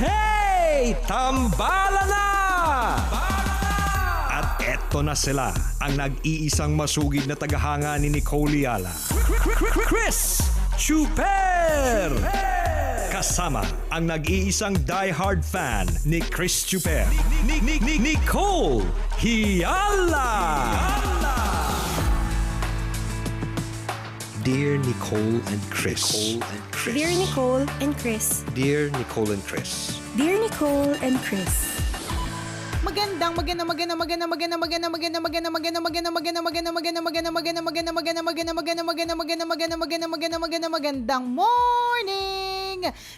Hey! Tambala na! At eto na sila, ang nag-iisang masugid na tagahanga ni Nicole Yala. Chris Chuper! Kasama ang nag-iisang diehard fan ni Chris Chuper. Nicole Yala! Dear Nicole and Chris. Dear Nicole and Chris. Dear Nicole and Chris. Dear Nicole and Chris. Magandang morning!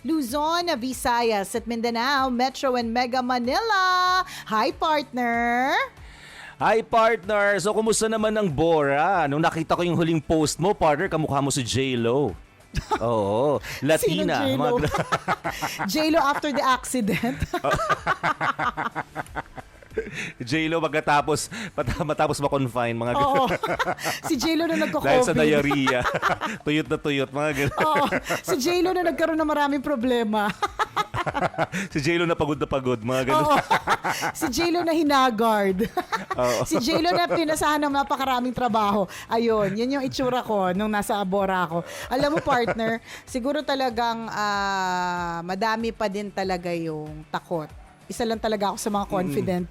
Luzon, Visayas at Mindanao, Metro and Mega Manila. Hi, partner! Hi partner! So kumusta naman ang Bora? Nung nakita ko yung huling post mo, partner, kamukha mo si J-Lo. Oo, Latina. Sinong J-Lo? J-Lo after the accident. J-Lo matapos ma-confine, mga ganun. Oo. Si J-Lo na nagko-COVID. Dahil sa diarrhea. Tuyot na tuyot, mga ganun. Oo. Si J-Lo na nagkaroon ng maraming problema. Si J-Lo na pagod, mga ganun. Oo. Si J-Lo na hinagard. Oo. Si J-Lo na pinasahan ng napakaraming trabaho. Ayun, yun yung itsura ko nung nasa Abora ako. Alam mo, partner, siguro talagang madami pa din talaga yung takot. Isa lang talaga ako sa mga confident.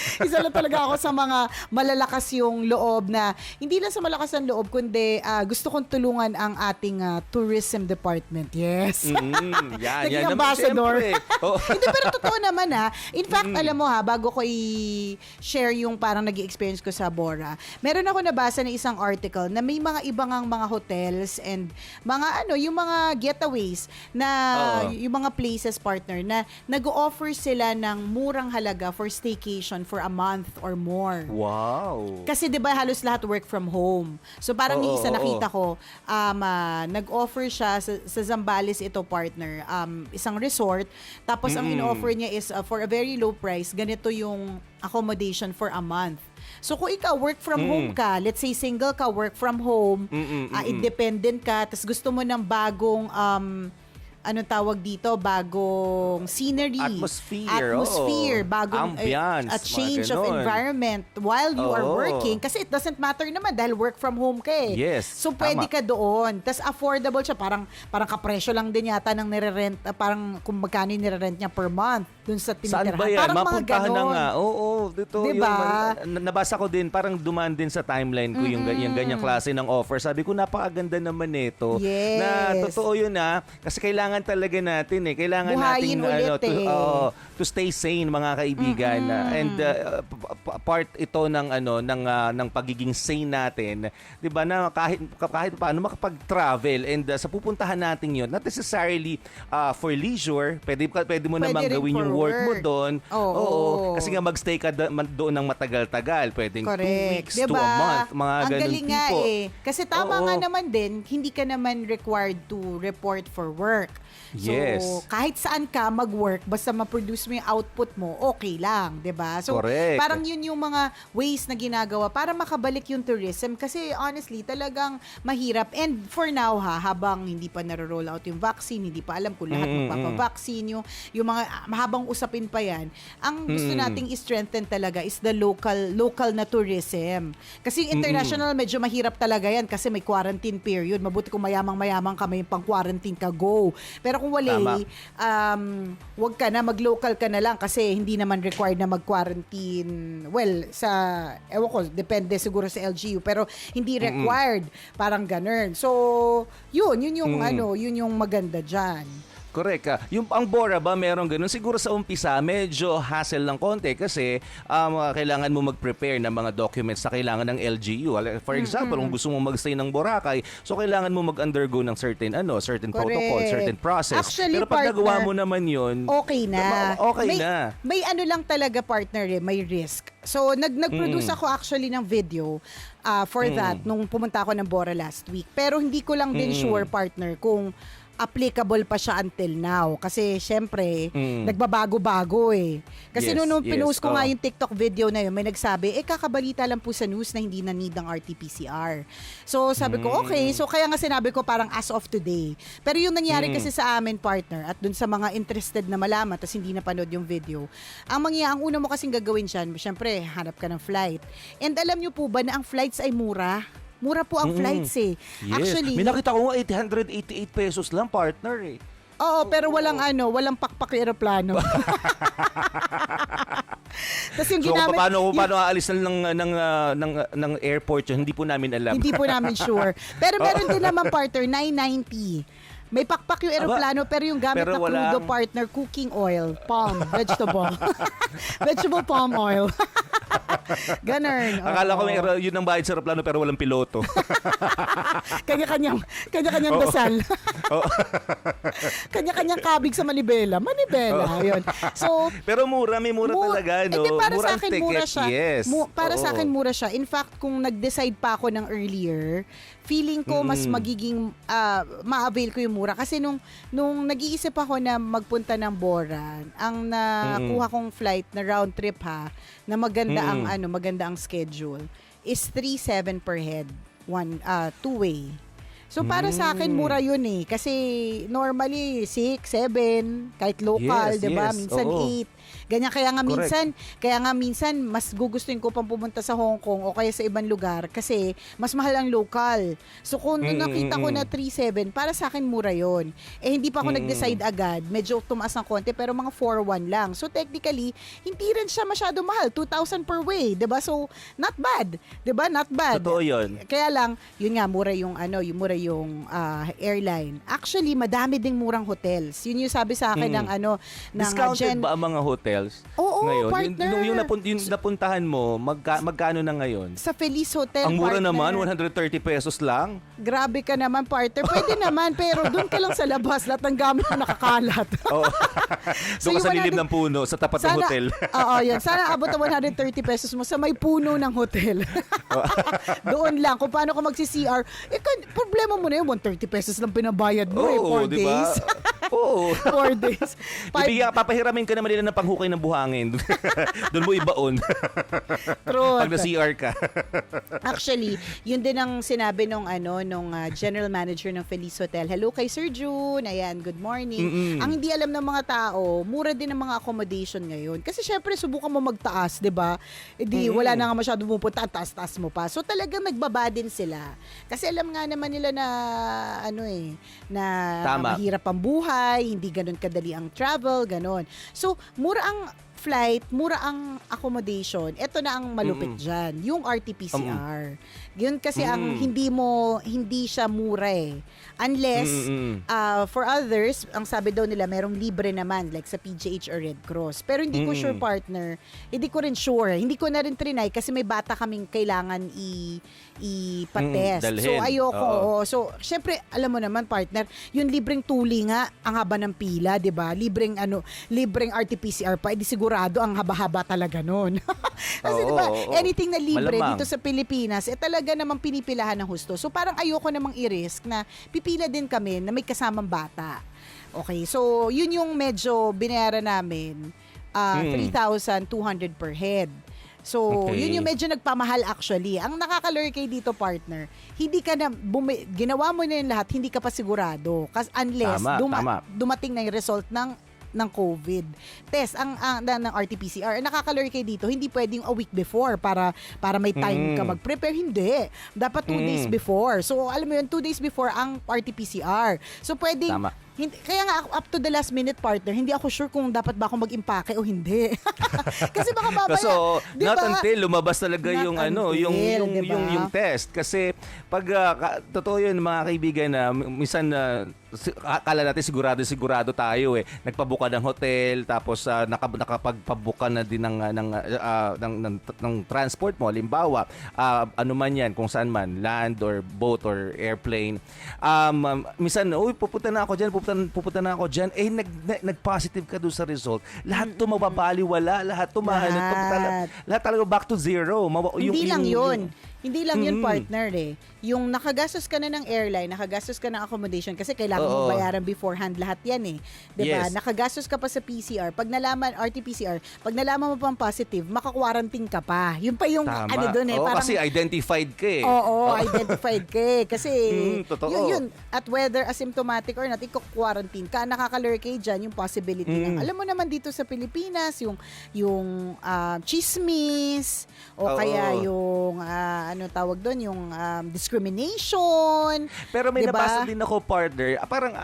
Isa lang talaga ako sa mga malalakas yung loob na, hindi lang sa malakas ang loob, kundi gusto kong tulungan ang ating tourism department. Yes. Naging ambassador. Oh. Hindi, pero totoo naman ha. In fact, alam mo ha, bago ko i-share yung parang naging experience ko sa Bora, meron ako nabasa na isang article na may mga ibang mga hotels and mga yung mga getaways na yung mga places, partner, na nag-o-offer sila ng murang halaga for staycation for a month or more. Wow. Kasi 'di ba halos lahat work from home. So parang yung isa nakita ko, nag-offer siya sa Zambales ito, partner, isang resort. Tapos ang in-offer niya is for a very low price, ganito yung accommodation for a month. So kung ikaw work from home ka, let's say single ka, work from home, independent ka, tapos gusto mo ng bagong anong tawag dito, bagong scenery, atmosphere, bagong ambience, a change of environment while you are working, kasi it doesn't matter naman dahil work from home ka eh. Yes, so pwede ka doon. Tapos affordable siya, parang kapresyo lang din yata ng nire-rent, parang kung magkano yung nire-rent niya per month dun sa tinitirhan. Saan ba yan? Parang Mapuntahan na nga. Oo, dito diba? nabasa ko din, parang dumaan din sa timeline ko yung ganyang klase ng offer. Sabi ko, napakaganda naman nito. Yes. Na totoo yun kasi kailangan talaga natin Kailangan buhayin natin ulit to stay sane, mga kaibigan. And part ito ng pagiging sane natin, 'di ba, na kahit paano makapag-travel and sa pupuntahan natin 'yon, not necessarily for leisure, pwede mo namang gawin yung work mo doon. Oo. Kasi nga magstay ka doon ng matagal-tagal, pwedeng 2 weeks to a month, mga ang ganun galing tipo. nga Kasi tama nga naman din, hindi ka naman required to report for work. Yes. So, kahit saan ka mag-work, basta ma-produce mo yung output mo, okay lang, 'di ba? So, correct. parang yun yung mga ways na ginagawa para makabalik yung tourism, kasi honestly, talagang mahirap. And for now habang hindi pa naro-roll out yung vaccine, hindi pa alam kung lahat magpapavaccine, yung mga mahabang usapin pa yan, ang gusto nating i-strengthen talaga is the local na tourism. Kasi international, medyo mahirap talaga yan kasi may quarantine period. Mabuti kung mayamang-mayamang ka, may pang-quarantine ka, go. Pero kung wala, wag ka na, mag-local ka na lang kasi hindi naman required na mag-quarantine. Well, ewan ko, depende siguro sa LGU, pero hindi required, parang ganun. So, yun yung yun yung maganda dyan. Correct. Yung ang Bora ba, meron ganun? Siguro sa umpisa, medyo hassle lang konti kasi kailangan mo mag-prepare ng mga documents na kailangan ng LGU. For example, kung gusto mo mag-stay ng Boracay, so kailangan mo mag-undergo ng certain protocol, certain process. Actually, pero pag nagawa mo naman yun, okay na. na. May lang talaga, partner, may risk. So, nag-produce ako actually ng video for that nung pumunta ako ng Bora last week. Pero hindi ko lang din sure, partner, kung applicable pa siya until now. Kasi syempre, nagbabago-bago eh. Kasi Yes, nung yes, pinost ko nga oo. yung TikTok video na yun, may nagsabi, kakabalita lang po sa news na hindi na need ang RT-PCR. So sabi ko, okay. So kaya nga sinabi ko parang as of today. Pero yung nangyari kasi sa amin, partner, at dun sa mga interested na malaman, tas hindi napanood yung video, ang una mo kasing gagawin dyan, syempre, hanap ka ng flight. And alam nyo po ba na ang flights ay mura? Mura po ang flights eh. Yes. Actually, May nakita ko nga 888 pesos lang, partner eh. oo, pero walang pakpak yung aeroplano. Tapos yung So ginamit, paano aalis ng airport yun, hindi po namin alam. hindi po namin sure. Pero meron din naman, partner, 990. May pakpak yung aeroplano, pero yung gamit pero na crudo, walang- partner, cooking oil, palm, vegetable. Vegetable palm oil. Ganun. Akala ko oo. yun ang bayad sa aeroplano pero walang piloto. Kanya-kanyang dasal. Kanya-kanyang kabig sa manibela. Manibela, yun. So, Pero may mura talaga, no? Hindi, para Mura sa ang akin, ticket, mura siya. yes. Para sa Oo. akin, mura siya. In fact, kung nag-decide pa ako ng earlier, feeling ko mas magiging ma-avail ko yung mura. Kasi nung nag-iisip ako na magpunta ng Boran, ang nakuha kong flight na round trip na maganda maganda ang schedule, is 3,700 per head, two-way. So para sa akin mura yun eh kasi normally 6, 7 kahit local, Yes, 'di ba? yes. Minsan Oo. 8. Ganyan kaya Correct. nga minsan mas gugustuhin ko pang pumunta sa Hong Kong o kaya sa ibang lugar kasi mas mahal ang local. So kung nakita ko na 3,700, para sa akin mura yun. Eh hindi pa ako nag-decide agad, medyo tumaas ng konti pero mga 4,100 lang. So technically, hindi rin siya masyado mahal, 2,000 per way, 'di ba? So not bad, 'di ba? Not bad. Totoo yun. Kaya lang, yun nga, mura yung airline. Actually, madami ding murang hotels. Yun yung sabi sa akin ng Discounted ba ang mga hotels Oo, ngayon? partner. Yung napuntahan mo, magkano na ngayon? Sa Feliz Hotel, Ang mura partner. naman, 130 pesos lang. Grabe ka naman, partner. Pwede naman, pero doon ka lang sa labas. Lahat ng gamit mo nakakalat. Oo. So, Doon ka sa yung lilim ng puno, sa tapat ng hotel. Oo, yun. Sana abot ang 130 pesos mo sa may puno ng hotel. Doon lang. Kung paano ka magsi-CR. Problema mo na yun. 130 pesos lang pinabayad mo 4 di ba? days. Oo. 4 days. Papahiramin ka naman nila ng panghukay ng buhangin. Doon mo ibaon. Truth. Pag na-CR ka. Actually, yun din ang sinabi nung general manager ng Feliz Hotel. Hello kay Sir June. Ayan, good morning. Ang hindi alam ng mga tao, mura din ang mga accommodation ngayon. Kasi syempre, subukan mo magtaas, 'di ba? Wala na nga masyado pupunta, taas-taas mo pa. So talagang nagbaba din sila. Kasi alam nga naman nila na na Tama. mahirap ang buhay, hindi ganun kadali ang travel, ganun. So, mura ang flight, mura ang accommodation. Ito na ang malupit dyan. Yung RT-PCR. Yun kasi ang hindi siya mura eh. Unless, for others, ang sabi daw nila, merong libre naman, like sa PGH or Red Cross. Pero hindi ko sure, partner. Hindi ko rin sure. Hindi ko na rin trinay kasi may bata kaming kailangan ipatest. Dalhin. So, ayoko. Oo. Oo. So, syempre, alam mo naman, partner, yung libreng tuli nga, ang haba ng pila, di ba? Libreng RT-PCR pa, edi sigurado ang haba-haba talaga nun. Kasi Oo, di ba, oo. anything na libre Malamang. dito sa Pilipinas, talaga namang pinipilahan ng husto. So, parang ayoko namang i-risk na pipila din kami na may kasamang bata. Okay, so, yun yung medyo binayaran namin, 3,200 per head. So, Okay. yun yung medyo nagpamahal actually. Ang nakakalurkay dito, partner, hindi ka na, ginawa mo na yung lahat, hindi ka pa sigurado. Unless Tama. dumating na yung result ng COVID test ng RT-PCR. Nakakalurkay dito, hindi pwedeng a week before para may time ka mag-prepare. Hindi. Dapat 2 days before. So, alam mo yun, 2 days before ang RT-PCR. So, pwedeng Tama. kaya nga up to the last minute, partner, hindi ako sure kung dapat ba ako mag-impake o hindi. Kasi baka babaya. So, di not ba? until lumabas talaga Not yung until, di ba? yung test kasi pag totoo yun mga kaibigan na minsan akala natin sigurado tayo eh. Nagpabuka ng hotel tapos nakapagpabuka na din ng transport mo, halimbawa ano man yan, kung saan man, land or boat or airplane. Minsan, pupunta na ako dyan, nag-positive ka doon sa result. Lahat to mababaliwala, lahat to lahat talaga back to zero. Hindi lang yun. Hindi lang yun, partner eh. Yung nakagastos ka na ng airline, nakagastos ka ng accommodation kasi kailangan mo Oo. bayaran beforehand lahat yan eh. 'Di ba? Yes. Nakagastos ka pa sa PCR. Pag nalaman RT-PCR, pag nalaman mo pang positive, maka-quarantine ka pa. Yun pa yung Tama. ano doon eh, Oo, parang kasi identified ka eh. Oo, identified ka eh. Kasi Totoo. yun, at whether asymptomatic or not, iko-quarantine ka, nakakalurkay dyan yung possibility ng, alam mo naman dito sa Pilipinas, yung chismis, o Oo. kaya yung, ano tawag doon, yung discrimination. Pero may Diba? nabasa din ako, partner, parang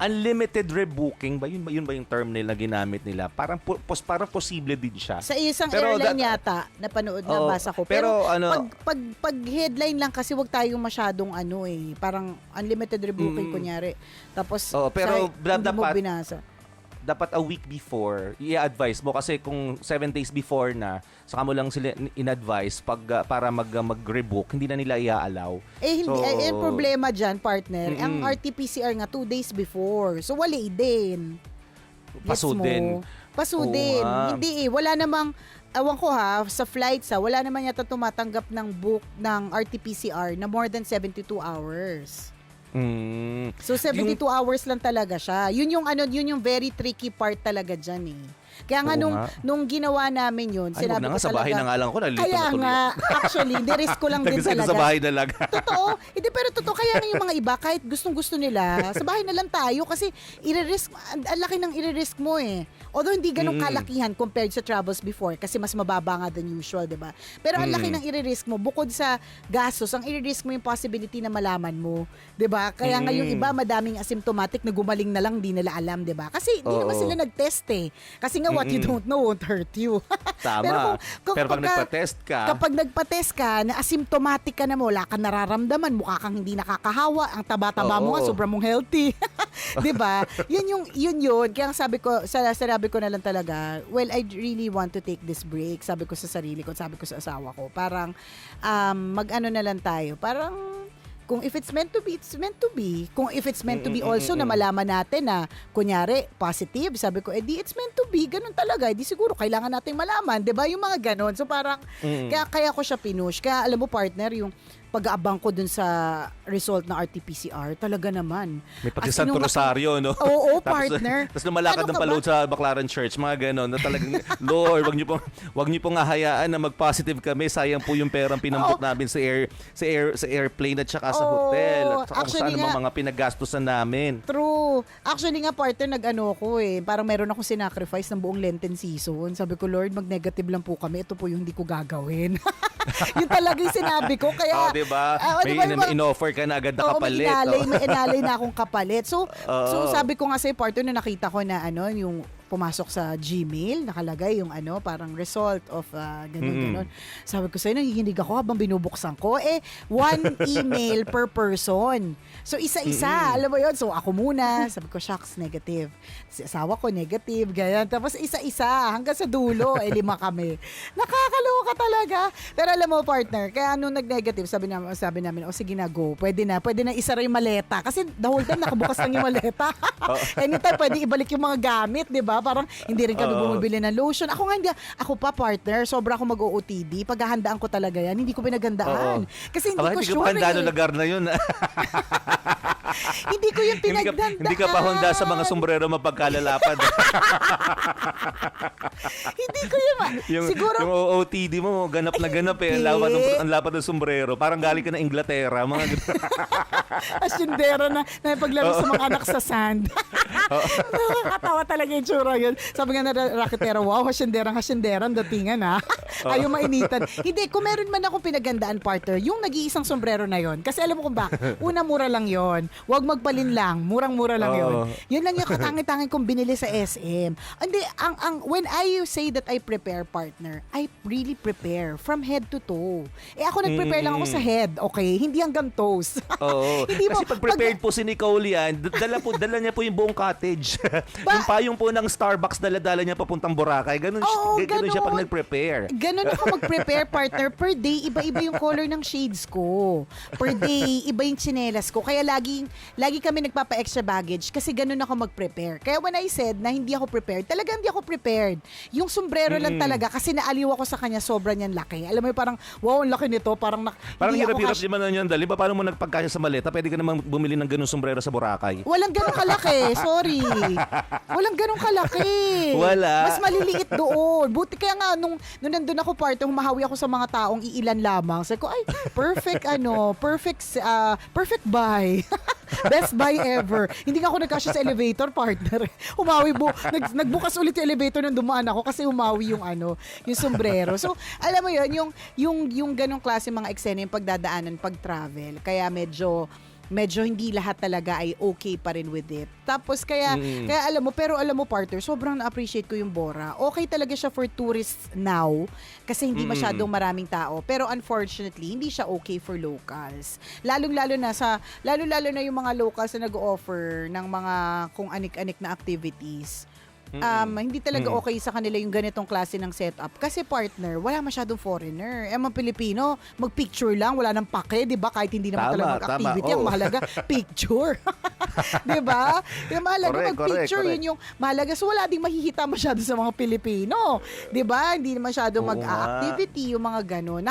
unlimited rebooking ba? Yun ba yung term nila ginamit nila? Parang parang posible din siya. Sa isang Pero airline that- yata, napanood na Oo, basa ko. pero Pero, ano- pag headline lang kasi wag tayong masyadong ano eh, parang unlimited rebooking kunyari. Tapos Oo, pero hindi mo dapat- binasa. Dapat a week before, i-advise mo kasi kung 7 days before na, saka mo lang sila in-advise para mag-rebook, hindi na nila i-allow. Eh hindi, So, yung problema diyan, partner, ang RT-PCR nga 2 days before. So wali din. Gets Paso mo? din. Paso Oo din. nga. Hindi wala namang awan ko sa flights wala naman yata tumatanggap ng book ng RT-PCR na more than 72 hours. Mm. So 72 hours lang talaga siya. Yun yung very tricky part talaga diyan eh. Kaya nga Oo nung nga. nung ginawa namin yun, Ay, wag sinabi na ko nga, sa bahay na nga lang ako, nalilito Kaya na tuloy. nga, actually, risk ko lang din Nag-decide na talaga. sa bahay na lang. Totoo. Hindi, pero totoo. Kaya nga yung mga iba, kahit gustong-gusto nila, sa bahay na lang tayo kasi i-risk, ang laki ng i-risk mo eh. Although hindi ganun kalakihan compared sa travels before kasi mas mababa nga than usual, di ba? Pero ang laki ng i-risk mo, bukod sa gastos, ang i-risk mo yung possibility na malaman mo, di ba? Kaya nga yung iba, madaming asymptomatic na gumaling na lang, di nila alam, di ba? Kasi di naman Oo. sila nag-test eh. Kasi nga what you don't know won't hurt you. Tama. Pero pag pagka- nagpa-test ka, Kapag nagpa-test ka, na asymptomatic ka na mo, wala kang nararamdaman, mukha kang hindi nakakahawa, ang taba-taba mo nga, Oo. sobrang mong healthy. 'Di ba? Yun. Kaya sabi ko na lang talaga, well, I really want to take this break. Sabi ko sa sarili ko, sabi ko sa asawa ko, parang mag-ano na lang tayo. Parang kung if it's meant to be, it's meant to be. Kung if it's meant to be also na malaman natin na, kunyari, positive, sabi ko, di it's meant to be, ganun talaga. Di siguro, kailangan nating malaman, di ba? Yung mga ganun. So parang, kaya ko siya pinush. Kaya alam mo, partner, yung pag-aabang ko dun sa result ng RT-PCR, talaga naman. may pati As in, Santo nung Rosario, no? Oo, Tapos, partner. Tapos lumalakad Ano ng ka palood ba? sa Baclaran Church, mga gano'n, na talagang, Lord, wag niyo pong hahayaan na mag-positive kami. Sayang po yung perang pinambok namin sa airplane at saka sa Oo. hotel. At saka kung Actually saan nga- mga pinagastusan namin. True. Actually nga, partner, nag-ano ko eh. Parang meron akong sinacrifice ng buong Lenten season. Sabi ko, Lord, mag-negative lang po kami. Ito po yung hindi ko gagawin. Yun talaga yung sinabi ko. Kaya, Diba? di ba yung mga- In-offer ka na agad na Oo, kapalit. may inalay na akong kapalit. So Oo. sabi ko nga sa'yo, partner, na nakita ko na yung pumasok sa Gmail, nakalagay yung parang result of ganun. Sabi ko sa'yo, nangihinig ako habang binubuksan ko. One email per person. So, isa-isa. Alam mo yun? So, ako muna. Sabi ko, shucks, negative. Si asawa ko, negative. Ganyan. Tapos, isa-isa. Hanggang sa dulo, 5 kami. Nakakaloka talaga. Pero alam mo, partner, kaya nung nag-negative, sabi namin, sige na, go. Pwede na isara yung maleta. Kasi the whole time, nakabukas lang yung maleta. Anytime, pwede ibalik yung mga gamit, di ba? Parang hindi rin kami bumibili ng lotion. Ako pa, partner, sobra ako mag-OOTD. Paghahandaan ko talaga yan. Hindi ko pinaghandaan. Kasi hindi ko Hindi ka sure pa handa ng eh. lugar na yun. Hindi ko yung pinaghandaan. Hindi ka pa handa sa mga sombrero mapagkalalapad. Hindi ko yun. Siguro, yung OOTD mo, ganap na ganap eh. Ang lapad ng sombrero. Parang galing ka na Inglaterra. Mga asyendera na paglaro sa mga anak sa sand. Nakakatawa talaga yung tsura yun. Sabi nga na raketero, wow, hasyenderang datingan ha. Ayaw mainitan. Hindi, kung meron man akong pinagandaan, partner, yung nag-iisang sombrero na yon. Kasi alam mo kung ba, una mura lang yon. Huwag magpalin lang. Murang-mura lang yon. Yun lang yung katangi-tangi kong binili sa SM. Hindi, when I say that I prepare, partner, I really prepare from head to toe. Ako nag-prepare lang ako sa head, okay? Hindi hanggang toes. Oo. Hindi mo- Kasi pag prepared po si Nicole yan, dala niya po yung buong cottage. Yung payong po ng Starbucks dala-dala niya papuntang Boracay. Ganun, Oo, ganun siya pag ganun. nag-prepare. Ganun ako mag-prepare, partner. Per day, iba-iba yung color ng shades ko. Per day, iba yung tsinelas ko. Kaya lagi kami nagpapa-extra baggage kasi ganun ako mag-prepare. Kaya when I said na hindi ako prepared, talaga hindi ako prepared. Yung sombrero lang talaga kasi naaliw ako sa kanya, sobra niyan laki. Alam mo yung parang, wow, ang laki nito. Parang Parang hindi ako hirap-hirap naman na yan, dali. Paano mo nagpagkasya sa maleta? Pwede ka namang bumili ng ganung sombrero sa Boracay. Walang ganun kalaki, sorry. Walang ganun kalaki. Wala. Mas maliliit doon. Buti kaya nga nung nandun ako parte, humahawi ako sa mga taong iilan lamang. Sabi ko, ay, perfect buy. Best buy ever. Hindi nga ako nagkasya sa elevator, partner. Nagbukas ulit yung elevator nung dumaan ako kasi humawi yung sombrero. So, alam mo yun, yung ganong klase mga eksena yung pagdadaanan, pag-travel. Kaya medyo hindi lahat talaga ay okay pa rin with it. Tapos kaya alam mo partner, sobrang na-appreciate ko yung Bora. Okay talaga siya for tourists now kasi hindi masyadong maraming tao. Pero unfortunately, hindi siya okay for locals. Lalo-lalo na yung mga locals na nag-offer ng mga kung anik-anik na activities. Hindi talaga okay sa kanila yung ganitong klase ng setup. Kasi partner, wala masyadong foreigner. Mga Pilipino, mag-picture lang, wala nang pake, di ba? Kahit hindi naman talaga mag-activity, ang mahalaga, picture. Di ba? Yung mahalaga mag-picture, correct. yun yung mahalaga. So wala ding mahihita masyado sa mga Pilipino. Di ba? Hindi masyadong mag-activity, yung mga gano'n.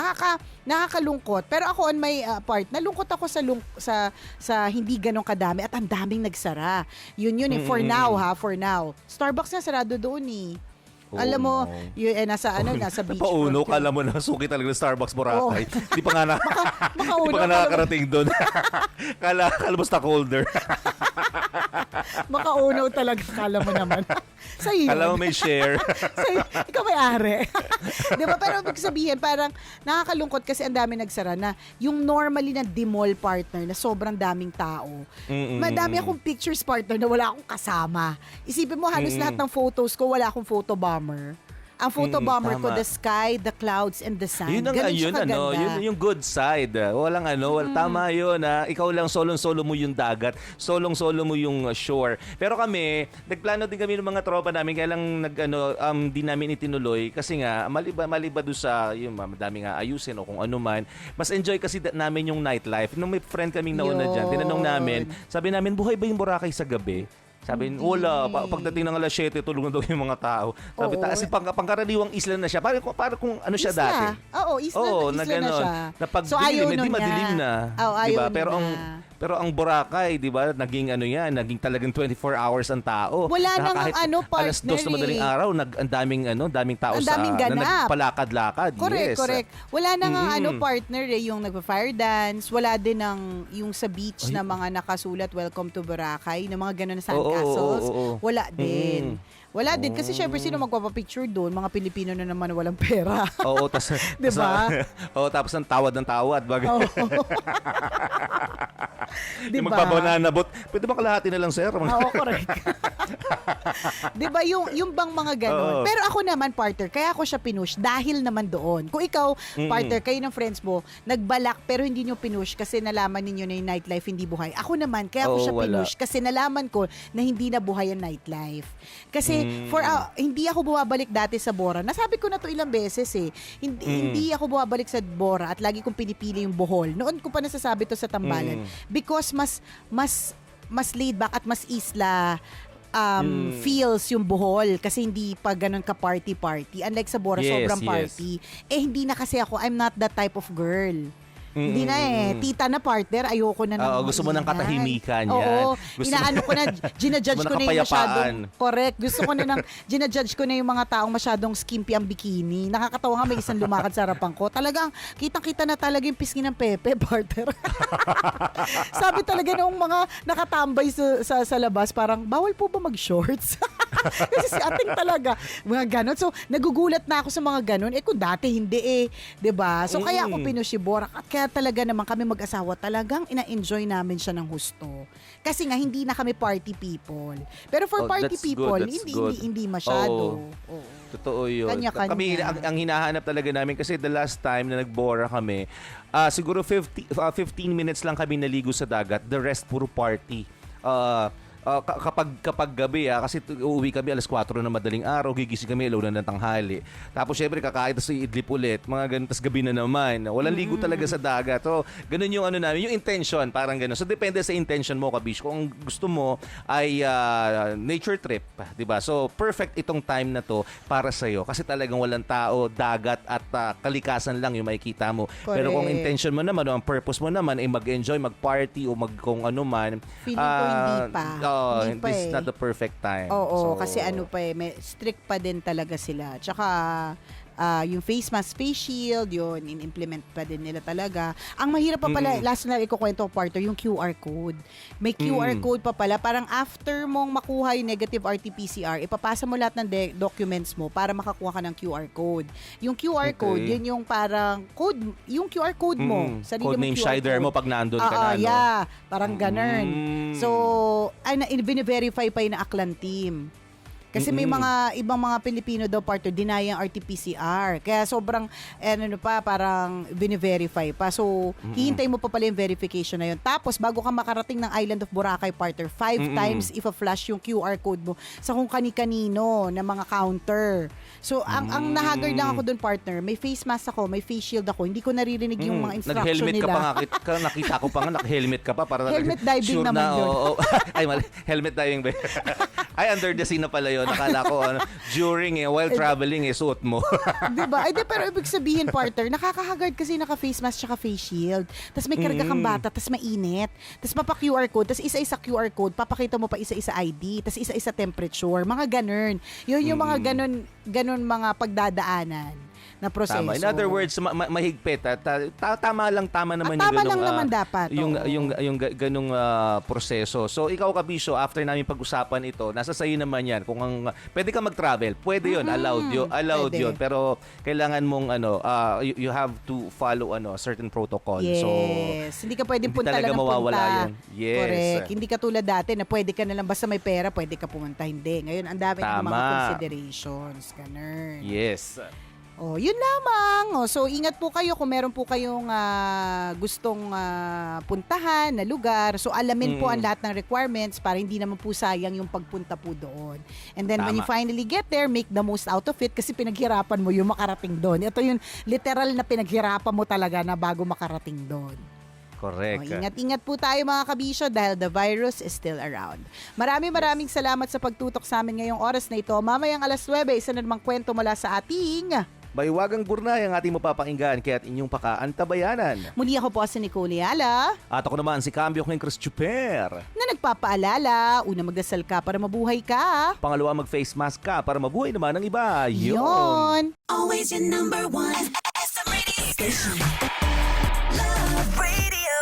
Nakakalungkot. Pero ako on my part, nalungkot ako sa hindi ganong kadami at ang daming nagsara. Yun for now. Starbucks na sarado doon eh. Alam mo, nasa beach. Napauno ka, alam mo na suki talaga ng Starbucks Boracay. Hindi pa nga Makauno, di pa nga nakakarating doon. Kala mo stockholder. Makaunaw talaga, kala mo naman. Sa'yo. Kala mo may share. Sa'yo, ikaw may-ari. Di ba? Pero ibig sabihin, parang nakakalungkot kasi ang dami nagsara na yung normally na di-mall partner na sobrang daming tao. Madami akong pictures partner na wala akong kasama. Isipin mo, halos lahat ng photos ko, wala akong photo bomber. Ang photo bomber ko, tama. the sky, the clouds, and the sun. Yun ang Ganun siya kaganda. yun yung good side. Walang tama yun. Ikaw lang solong-solo mo yung dagat, solong-solo mo yung shore. Pero kami, nagplano din kami ng mga tropa namin kaya lang di namin itinuloy kasi nga maliba doon sa yung madami nga ayusin o kung ano man. Mas enjoy kasi namin yung nightlife. Nung may friend kaming nauna Yun. diyan, tinanong namin, sabi namin, buhay ba yung Boracay sa gabi? Sabi, wala. Pagdating ng alas 7, tulog na daw yung mga tao. Sabi, kasi pangkaraniwang isla na siya. Para kung ano siya dati. Oo, isla na siya. Na pag so, ayaw nun madilim na. Oo, diba? ayaw Pero ang Boracay, di ba, naging naging talagang 24 hours ang tao. Wala nang kahit partner. alas 2 na madaling araw, ang daming tao ang daming ganap. na nagpalakad-lakad. Correct. Wala nang partner yung nagpa-fire dance, wala din yung sa beach na mga nakasulat, welcome to Boracay, na mga ganun na sandcastles. Wala din. Wala din kasi syempre sino magpapapicture doon? Mga Pilipino na naman walang pera. Oo, tas diba? Tapos ang tawad ng tawad. Oo. Yung Diba? magpapananabot. Pwede ba kalahati na lang, sir? Oo, correct. Diba yung bang mga ganon? Oo. Pero ako naman, partner, kaya ako siya pinush dahil naman doon. Kung ikaw, partner, kayo ng friends mo, nagbalak pero hindi nyo pinush kasi nalaman ninyo na yung nightlife hindi buhay. Ako naman, kaya ako siya wala. pinush kasi nalaman ko na hindi na buhay ang nightlife. Kasi hindi ako bumabalik dati sa Bora. Nasabi ko na to ilang beses eh. Hindi ako bumabalik sa Bora at lagi kong pinipili yung Bohol. Noon ko pa nasasabi to sa Tambalan. Because mas laid back at mas isla feels yung Bohol kasi hindi pa ganun ka party. Unlike sa Bora, sobrang party. Hindi na kasi ako, I'm not that type of girl. Hindi na tita na partner, ayoko na ng gusto mo ng katahimikan yan. Oo, Gusto inaano ko na, ginajudge ko na yung masyadong, correct, gusto ko na ginajudge ko na yung mga taong masyadong skimpy ang bikini. Nakakatawa nga, may isang lumakad sa harapan ko. Talagang, kitang-kita na talaga yung pisngi ng Pepe, partner. Sabi talaga nung mga nakatambay sa labas, parang, bawal po ba mag-shorts? Kasi si ating talaga, mga ganon. So, nagugulat na ako sa mga ganon. Kung dati, hindi 'di ba? So, kaya ako pinushibora. At kaya talaga naman kami mag-asawa, talagang ina-enjoy namin siya ng husto. Kasi nga, hindi na kami party people. Pero for party that's people, good, that's good. hindi masyado. Oo. Totoo yun. Kanya-kanya. Kami, ang hinahanap talaga namin, kasi the last time na nagbora kami, siguro 15 minutes lang kami naligo sa dagat, the rest puro party. kapag gabi kasi uuwi kami alas 4 na madaling araw, gigising kami alauna ng tanghali. Tapos syempre kakain tas idlip ulit, mga ganun, tas gabi na naman. Walang ligo talaga sa dagat. So, ganun yung ano namin, yung intention, parang ganun. So depende sa intention mo, Kabish. Kung gusto mo ay nature trip, 'di ba? So perfect itong time na to para sa iyo kasi talagang walang tao, dagat at kalikasan lang yung makikita mo. Pero kung Correct. intention mo naman o ang purpose mo naman ay mag-enjoy, mag-party o kung ano man, Feeling ko hindi pa. Hindi pa this is eh. not the perfect time. Oo, So, kasi ano pa may strict pa din talaga sila. Tsaka yung face mask, face shield, yun, in-implement pa din nila talaga. Ang mahirap pa pala, last na ikukwento ko, partner, yung QR code. May QR code pa pala. Parang after mong makuha yung negative RT-PCR, ipapasa mo lahat ng documents mo para makakuha ka ng QR code. Yung QR code, yun yung parang code, yung QR code mo. Sarili code mong name QR Shider code. mo pag nandun ka na, no? Yeah, parang ganun. Mm. So, bine-verify pa yung Aklan team. Kasi may mga ibang mga Pilipino daw partner deny ang RT-PCR. Kaya sobrang parang bine-verify pa. So, hihintay mo pa pala yung verification na yun. Tapos bago ka makarating ng Island of Boracay partner, 5 times ipa-flash yung QR code mo sa kung kani-kanino na mga counter. So, ang nahagard lang ako doon partner, may face mask ako, may face shield ako. Hindi ko naririnig yung mga instruction Nag-helmet nila. ka pa nga. Nakita ko pa nga, nag-helmet ka pa. Para Helmet diving sure naman na, yun. oo. Ay, mali. Helmet diving ba? Ay, under the sea na pala yun. Nakala ko, during, while traveling, suot mo. Diba? Ay, pero ibig sabihin, partner, nakakahagard kasi naka-face mask tsaka face shield. Tapos may karga kang bata, tapos mainit. Tapos mapa-QR code, tapos isa-isa QR code, papakita mo pa isa-isa ID, tapos isa-isa temperature, mga ganun. Yun yung mga ganun mga pagdadaanan na proseso. Tama. In other words, mahigpit. Tama naman yung tama ganung, lang naman dapat. yung ganung proseso. So, ikaw, Kabisyo, after namin pag-usapan ito, nasa sayo naman yan. Kung pwede ka mag-travel, pwede yun, allowed Pwede. yun. Pero kailangan mong, you have to follow certain protocol. Yes. So, hindi ka pwedeng hindi punta talaga lang ng mawawala punta. yun. Yes. Correct. Hindi ka tulad dati na pwede ka na lang basta may pera, pwede ka pumunta. Hindi. Ngayon, ang dami ng mga Tama. considerations. Ganun. yes. Oh, yun lamang. Oh, so ingat po kayo kung meron po kayong gustong puntahan na lugar. So alamin po ang lahat ng requirements para hindi naman po sayang yung pagpunta po doon. And then when you Tama. finally get there, make the most out of it kasi pinaghirapan mo yung makarating doon. Ito yung literal na pinaghirapan mo talaga na bago makarating doon. Correct. Oh, ingat-ingat po tayo mga kabisyo dahil the virus is still around. Maraming salamat sa pagtutok sa amin ngayong oras na ito. Mamayang alas 9, isa na namang kwento mula sa ating... Baywagang Burnay ang ating mapapakinggan kaya't inyong pakaantabayanan. Muli ako po si Nicole Yala At ako naman si Cambio ng Chris Chuper. na nagpapaalala, una magdasal ka para mabuhay ka. Pangalawa, mag-face mask ka para mabuhay naman ng iba. Yon. Always your number one. SM Radio Station. Love Radio.